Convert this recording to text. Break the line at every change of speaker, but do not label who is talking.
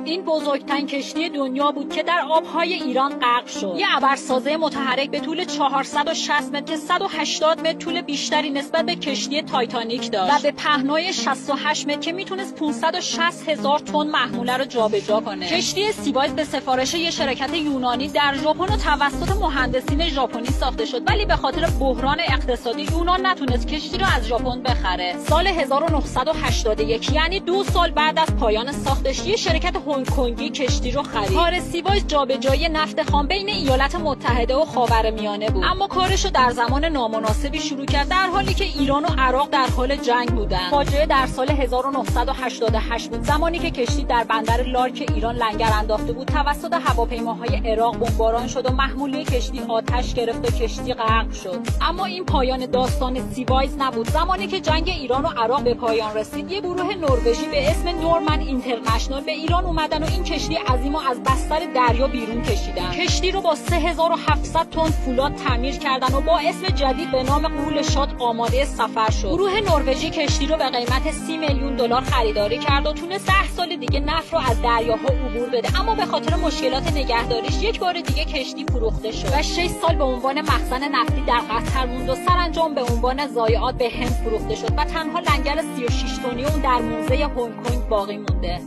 این بزرگترین کشتی دنیا بود که در آبهای ایران غرق شد. یه ابرسازه متحرک به طول 460 متر که 180 متر طول بیشتری نسبت به کشتی تایتانیک داشت و به پهنای 68 متر که میتونست 560,000 تن محموله رو جابجا کنه. کشتی سیبایز به سفارش یه شرکت یونانی در ژاپن و توسط مهندسین ژاپنی ساخته شد، ولی به خاطر بحران اقتصادی یونان نتونست کشتی رو از ژاپن بخره. سال 1981 یعنی 2 سال بعد از پایان ساختش یه شرکت هنگ کنگی کشتی رو خرید. کار سیبایز جابجایی نفت خام بین ایالات متحده و خاورمیانه بود، اما کارش رو در زمان نامناسبی شروع کرد در حالی که ایران و عراق در حال جنگ بودند. فاجعه در سال 1988 بود، زمانی که کشتی در بندر لارک ایران لنگر انداخته بود توسط هواپیماهای عراق بمباران شد و محموله کشتی آتش گرفت و کشتی غرق شد. اما این پایان داستان سیبایز نبود. زمانی که جنگ ایران و عراق به پایان رسید، یه گروه نروژی به اسم نورمن اینترنشنال به ایران اومدن و این کشتی عظیمو از بستر دریا بیرون کشیدن. کشتی رو با 3700 تن فولاد تعمیر کردن و با اسم جدید به نام غول شاد آماده سفر شد. گروه نروژی کشتی رو به قیمت 30 میلیون دلار خریداری کرد و تونست 10 سال دیگه نفت رو از دریاها عبور بده، اما به خاطر مشکلات نگهداریش یک بار دیگه کشتی فروخته شد و 6 سال به عنوان مخزن نفتی در قطر موند و سرانجام به عنوان ضایعات به هند فروخته شد و تنها لنگر 36 تنی اون در موزه هنگ کنگ باقی مونده.